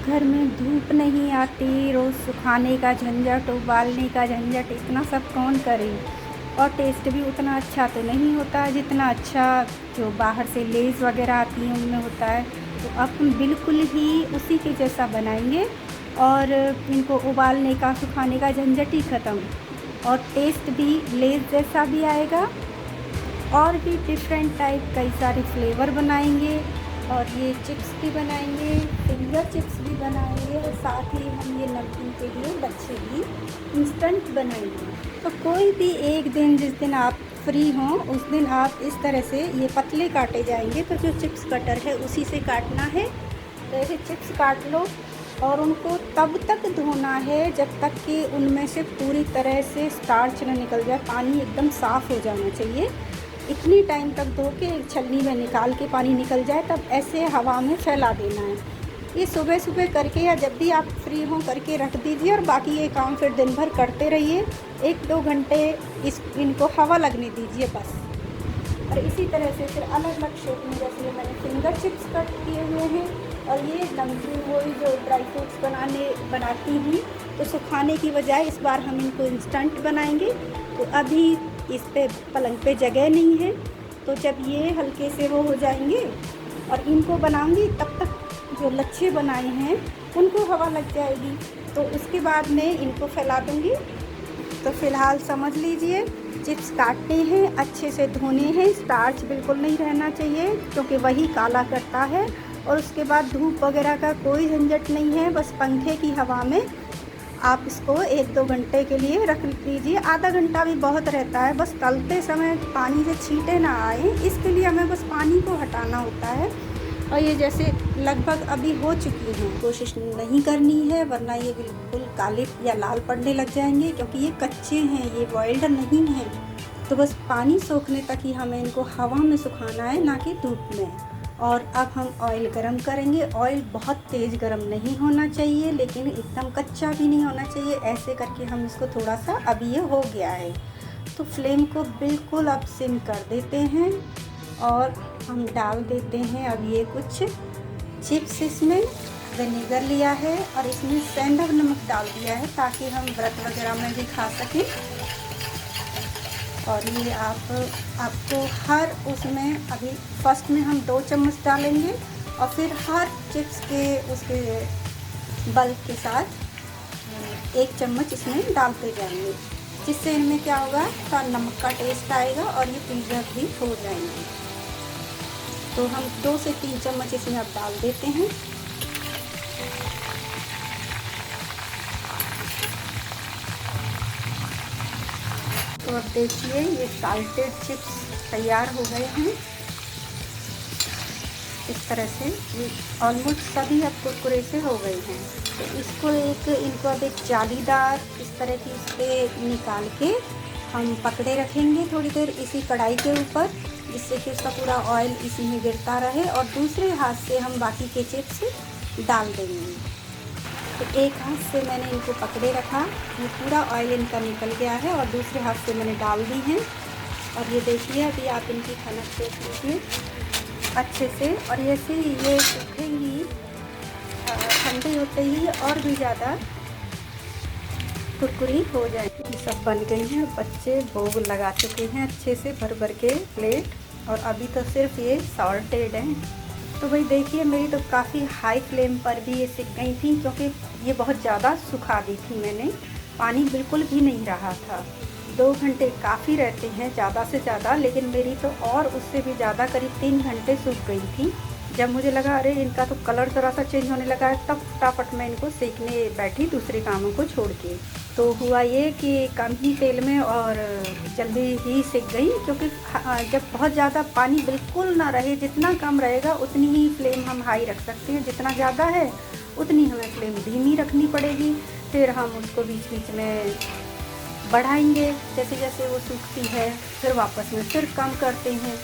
घर में धूप नहीं आती, रोज़ सुखाने का झंझट, उबालने का झंझट, इतना सब कौन करे। और टेस्ट भी उतना अच्छा तो नहीं होता जितना अच्छा जो बाहर से लेज़ वगैरह आती हैं उनमें होता है। तो अब हम बिल्कुल ही उसी के जैसा बनाएंगे और इनको उबालने का, सुखाने का झंझट ही ख़त्म, और टेस्ट भी लेज़ जैसा भी आएगा। और भी डिफरेंट टाइप कई सारे फ्लेवर बनाएंगे, और ये चिप्स भी बनाएंगे, फिंगर चिप्स भी बनाएंगे, और साथ ही हम ये नमकीन के लिए लच्छे भी इंस्टेंट बनाएंगे। तो कोई भी एक दिन जिस दिन आप फ्री हों उस दिन आप इस तरह से ये पतले काटे जाएंगे। तो जो चिप्स कटर है उसी से काटना है। तो ऐसे चिप्स काट लो और उनको तब तक धोना है जब तक कि उनमें से पूरी तरह से स्टार्च न निकल जाए, पानी एकदम साफ़ हो जाना चाहिए। इतनी टाइम तक धो के एक छलनी में निकाल के पानी निकल जाए, तब ऐसे हवा में फैला देना है। ये सुबह सुबह करके या जब भी आप फ्री हों करके रख दीजिए, और बाकी ये काम फिर दिन भर करते रहिए। 1-2 घंटे इनको हवा लगने दीजिए बस। और इसी तरह से फिर अलग अलग शेप में, जैसे मैंने फिंगर चिप्स कट किए हुए हैं, और ये नमकीन वही जो ड्राई फ्रूट्स बनाती हूँ, तो सुखाने की बजाय इस बार हम इनको इंस्टेंट बनाएंगे। तो अभी इस पे पलंग पे जगह नहीं है, तो जब ये हल्के से वो हो जाएंगे और इनको बनाऊंगी, तब तक जो लच्छे बनाए हैं उनको हवा लग जाएगी। तो उसके बाद मैं इनको फैला दूंगी। तो फ़िलहाल समझ लीजिए, चिप्स काटने हैं, अच्छे से धोने हैं, स्टार्च बिल्कुल नहीं रहना चाहिए क्योंकि वही काला करता है। और उसके बाद धूप वगैरह का कोई झंझट नहीं है, बस पंखे की हवा में आप इसको 1-2 घंटे के लिए रख दीजिए। आधा घंटा भी बहुत रहता है, बस तलते समय पानी से छींटे ना आए, इसके लिए हमें बस पानी को हटाना होता है। और ये जैसे लगभग अभी हो चुकी हैं, कोशिश नहीं करनी है वरना ये बिल्कुल काले या लाल पड़ने लग जाएंगे, क्योंकि ये कच्चे हैं, ये बॉइल्ड नहीं हैं। तो बस पानी सोखने तक ही हमें इनको हवा में सुखाना है, ना कि धूप में। और अब हम ऑयल गरम करेंगे। ऑयल बहुत तेज़ गरम नहीं होना चाहिए, लेकिन एकदम कच्चा भी नहीं होना चाहिए। ऐसे करके हम इसको थोड़ा सा, अभी ये हो गया है तो फ्लेम को बिल्कुल अब सिम कर देते हैं, और हम डाल देते हैं अब ये कुछ चिप्स। इसमें विनेगर लिया है और इसमें सेंधा नमक डाल दिया है ताकि हम व्रत वगैरह में भी खा सकें। और ये आपको हर उसमें अभी फर्स्ट में हम 2 चम्मच डालेंगे, और फिर हर चिप्स के उसके बल्क के साथ 1 चम्मच इसमें डालते जाएंगे, जिससे इनमें क्या होगा, थोड़ा नमक का टेस्ट आएगा और ये प्रिजर्व भी हो जाएंगे। तो हम 2 से 3 चम्मच इसमें अब डाल देते हैं। तो अब देखिए ये साल्टेड चिप्स तैयार हो गए हैं। इस तरह से ये ऑलमोस्ट सभी अब कुरकुरे से हो गए हैं। तो इनको अब एक जालीदार इस तरह की इस पर निकाल के हम पकड़े रखेंगे थोड़ी देर इसी कढ़ाई के ऊपर, जिससे कि उसका पूरा ऑयल इसी में गिरता रहे, और दूसरे हाथ से हम बाकी के चिप्स डाल देंगे। तो एक हाथ से मैंने इनको पकड़े रखा, ये पूरा ऑयल इनका निकल गया है, और दूसरे हाथ से मैंने डाल दी हैं। और ये देखिए अभी आप इनकी खनक देख लीजिए अच्छे से, और ऐसे ये सूखेंगी, ठंडी होते ही और भी ज़्यादा कुरकुरी हो जाएगी। ये सब बन गई हैं, बच्चे भोग लगा चुके हैं अच्छे से भर भर के प्लेट, और अभी तो सिर्फ ये सॉल्टेड हैं। तो भाई देखिए, मेरी तो काफ़ी हाई फ्लेम पर भी ये सिक गई थी, क्योंकि ये बहुत ज़्यादा सुखा दी थी मैंने, पानी बिल्कुल भी नहीं रहा था। 2 घंटे काफ़ी रहते हैं ज़्यादा से ज़्यादा, लेकिन मेरी तो और उससे भी ज़्यादा करीब 3 घंटे सूख गई थी। जब मुझे लगा अरे इनका तो कलर ज़रा सा चेंज होने लगा है, तब फटाफट मैं इनको सेकने बैठी दूसरे कामों को छोड़ के। तो हुआ ये कि कम ही तेल में और जल्दी ही सिक गई, क्योंकि जब बहुत ज़्यादा पानी बिल्कुल ना रहे, जितना कम रहेगा उतनी ही फ्लेम हम हाई रख सकते हैं, जितना ज़्यादा है उतनी हमें फ्लेम धीमी रखनी पड़ेगी। फिर हम उसको बीच बीच में बढ़ाएंगे, जैसे जैसे वो सूखती है फिर वापस में फिर कम करते हैं।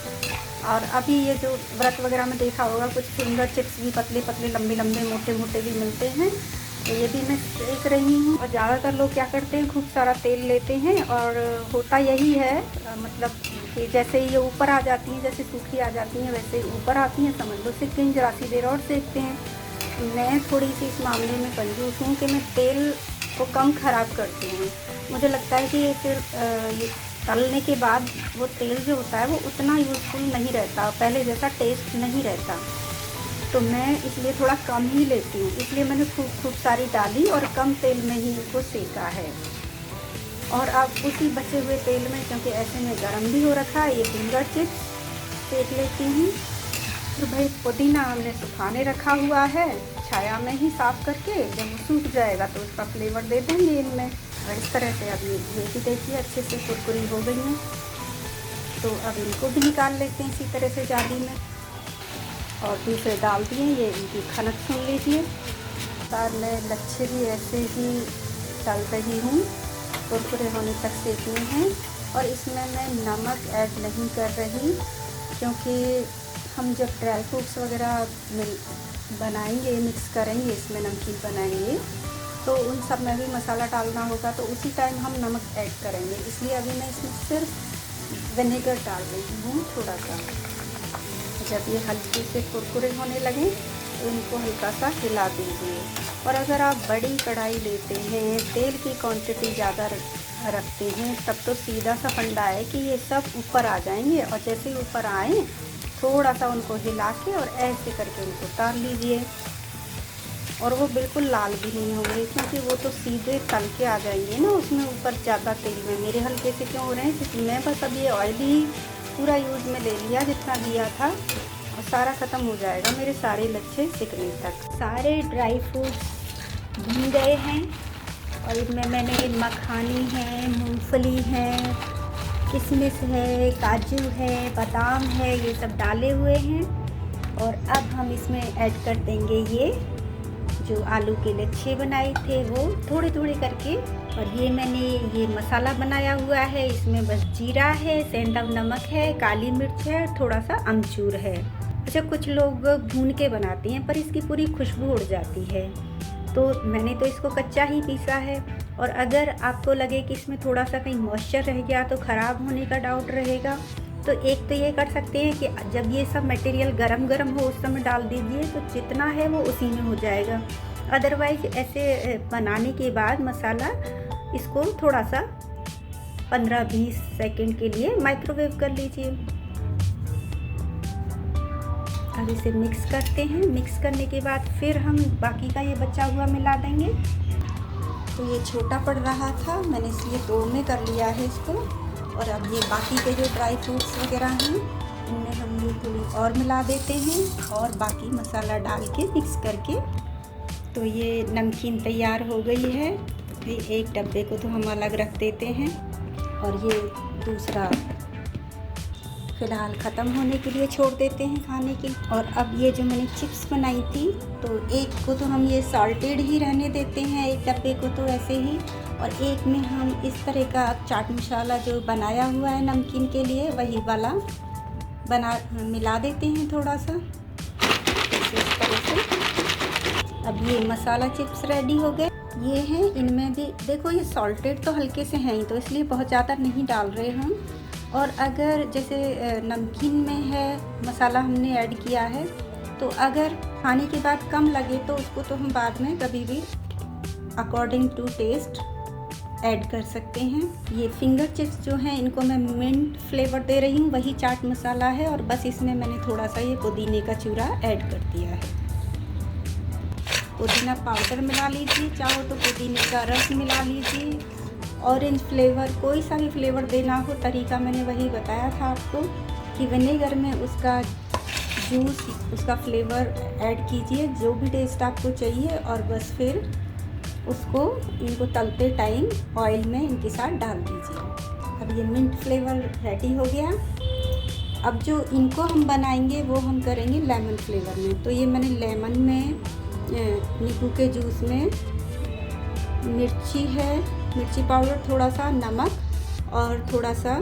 और अभी ये जो व्रत वगैरह में देखा होगा, कुछ फिंगर चिप्स भी पतले पतले लंबे लंबे मोटे मोटे भी मिलते हैं, तो ये भी मैं सेक रही हूँ। और ज़्यादातर लोग क्या करते हैं, खूब सारा तेल लेते हैं, और होता यही है, मतलब कि जैसे ये ऊपर आ जाती हैं, जैसे सूखी आ जाती हैं वैसे ऊपर आती हैं, समझ लो सिक गई, जरा सी देर और सेकते हैं। मैं थोड़ी-सी इस मामले में कंजूस हूँ कि मैं तेल को कम ख़राब करती हूँ। मुझे लगता है कि ये फिर ये तलने के बाद वो तेल जो होता है वो उतना यूज़फुल नहीं रहता, पहले जैसा टेस्ट नहीं रहता। तो मैं इसलिए थोड़ा कम ही लेती हूँ, इसलिए मैंने खूब सारी डाली और कम तेल में ही इनको सेका है। और अब उसी बचे हुए तेल में, क्योंकि ऐसे में गरम भी हो रखा है, ये फिंगर चिप्स सेक लेती हूँ। फिर भाई पुदीना हमने सुखाने रखा हुआ है छाया में ही, साफ़ करके जब वो सूख जाएगा तो उसका फ्लेवर दे देंगे इनमें। और इस तरह से अब ये भी देखिए अच्छे से कुरकुरी हो गई हैं। तो अब इनको भी निकाल लेते हैं इसी तरह से जाली में, और दूसरे डाल दिए। ये इनकी खनक सुन लीजिए। तार मैं लच्छे भी ऐसे ही डाल रही हूँ, कुरकुरे होने तक सेकनी है। और इसमें मैं नमक ऐड नहीं कर रही, क्योंकि हम जब ड्राई फ्रूट्स वगैरह बनाएंगे, मिक्स करेंगे, इसमें नमकीन बनाएंगे, तो उन सब में भी मसाला डालना होगा, तो उसी टाइम हम नमक ऐड करेंगे। इसलिए अभी मैं इसमें सिर्फ विनेगर डाल रही हूँ थोड़ा सा। जब ये हल्के से कुरकुरे होने लगे तो इनको हल्का सा हिला दीजिए। और अगर आप बड़ी कढ़ाई लेते हैं, तेल की क्वांटिटी ज़्यादा रखते हैं, तब तो सीधा सा फंडा है कि ये सब ऊपर आ जाएंगे। और जैसे ही ऊपर आए थोड़ा सा उनको हिला के और ऐसे करके उनको उतार लीजिए। और वो बिल्कुल लाल भी नहीं होंगे, क्योंकि वो तो सीधे तल के आ जाएंगे ना उसमें ऊपर ज़्यादा तेल में। मेरे हल्के से क्यों हो रहे हैं, क्योंकि मैं बस अब ये ऑयल ही पूरा यूज़ में ले लिया जितना लिया था, और सारा ख़त्म हो जाएगा मेरे सारे लच्छे सिकने तक। सारे ड्राई फ्रूट्स भून गए हैं और इनमें मैंने मखानी है, मूंगफली है, किशमिश है, काजू है, बादाम है, ये सब डाले हुए हैं। और अब हम इसमें ऐड कर देंगे ये जो आलू के लच्छे बनाए थे वो थोड़े थोड़े करके। और ये मैंने ये मसाला बनाया हुआ है, इसमें बस जीरा है, सेंधा नमक है, काली मिर्च है, थोड़ा सा अमचूर है। अच्छा, कुछ लोग भून के बनाते हैं पर इसकी पूरी खुशबू उड़ जाती है, तो मैंने तो इसको कच्चा ही पीसा है। और अगर आपको लगे कि इसमें थोड़ा सा कहीं मॉइस्चर रह गया तो ख़राब होने का डाउट रहेगा, तो एक तो ये कर सकते हैं कि जब ये सब मटेरियल गरम गरम हो उस समय डाल दीजिए, तो जितना है वो उसी में हो जाएगा। अदरवाइज ऐसे बनाने के बाद मसाला इसको थोड़ा सा 15-20 सेकंड के लिए माइक्रोवेव कर लीजिए। अब इसे मिक्स करते हैं। मिक्स करने के बाद फिर हम बाकी का ये बचा हुआ मिला देंगे। तो ये छोटा पड़ रहा था, मैंने इसलिए 2 में कर लिया है इसको। और अब ये बाकी के जो ड्राई फ्रूट्स वगैरह हैं इनमें हम ये थोड़ी और मिला देते हैं और बाकी मसाला डाल के मिक्स करके। तो ये नमकीन तैयार हो गई है। ये एक डब्बे को तो हम अलग रख देते हैं और ये दूसरा फ़िलहाल ख़त्म होने के लिए छोड़ देते हैं खाने के। और अब ये जो मैंने चिप्स बनाई थी, तो एक को तो हम ये सॉल्टेड ही रहने देते हैं, एक डब्बे को तो ऐसे ही, और एक में हम इस तरह का चाट मसाला जो बनाया हुआ है नमकीन के लिए वही वाला मिला देते हैं थोड़ा सा इस तरह से। अब ये मसाला चिप्स रेडी हो गए। ये हैं, इनमें भी देखो ये सॉल्टेड तो हल्के से हैं ही, तो इसलिए बहुत ज़्यादा नहीं डाल रहे हम। और अगर जैसे नमकीन में है मसाला हमने ऐड किया है, तो अगर खाने के बाद कम लगे तो उसको तो हम बाद में कभी भी अकॉर्डिंग टू टेस्ट ऐड कर सकते हैं। ये फिंगर चिप्स जो हैं इनको मैं मिंट फ्लेवर दे रही हूँ, वही चाट मसाला है, और बस इसमें मैंने थोड़ा सा ये पुदीने का चूरा ऐड कर दिया है। पुदीना पाउडर मिला लीजिए, चाहो तो पुदीने का रस मिला लीजिए, ऑरेंज फ्लेवर, कोई सा भी फ्लेवर देना हो, तरीका मैंने वही बताया था आपको कि विनेगर में उसका जूस, उसका फ्लेवर ऐड कीजिए जो भी टेस्ट आपको चाहिए, और बस फिर उसको इनको तलते टाइम ऑयल में इनके साथ डाल दीजिए। अब ये मिंट फ्लेवर रेडी हो गया। अब जो इनको हम बनाएंगे वो हम करेंगे लेमन फ्लेवर में। तो ये मैंने लेमन में, नींबू के जूस में मिर्ची है, मिर्ची पाउडर, थोड़ा सा नमक और थोड़ा सा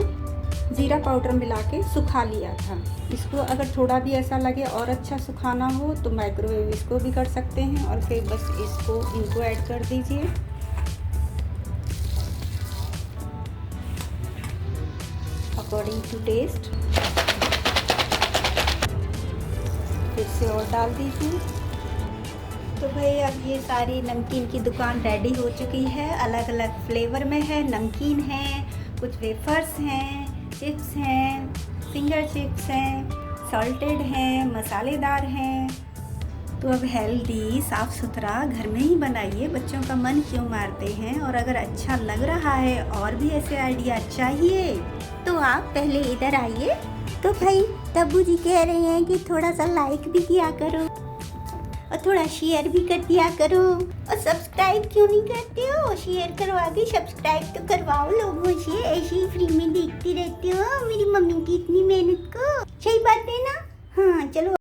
ज़ीरा पाउडर मिला के सुखा लिया था। इसको अगर थोड़ा भी ऐसा लगे और अच्छा सुखाना हो तो माइक्रोवेव इसको भी कर सकते हैं, और फिर बस इनको ऐड कर दीजिए। अकॉर्डिंग टू टेस्ट फिर से और डाल दीजिए। तो भाई अब ये सारी नमकीन की दुकान रेडी हो चुकी है। अलग अलग फ्लेवर में है, नमकीन है, कुछ वेफर्स हैं, चिप्स हैं, फिंगर चिप्स हैं, सॉल्टेड हैं, मसालेदार हैं। तो अब हेल्दी साफ़ सुथरा घर में ही बनाइए, बच्चों का मन क्यों मारते हैं। और अगर अच्छा लग रहा है और भी ऐसे आइडिया चाहिए तो आप पहले इधर आइए। तो भाई तब्बू जी कह रहे हैं कि थोड़ा सा लाइक भी किया करो और थोड़ा शेयर भी कर दिया करो। और सब्सक्राइब क्यों नहीं करते हो? शेयर करवा के सब्सक्राइब तो करवाओ लोगों से। ऐसे ही फ्री में देखते रहते हो मेरी मम्मी की इतनी मेहनत को। सही बात है ना? हाँ चलो।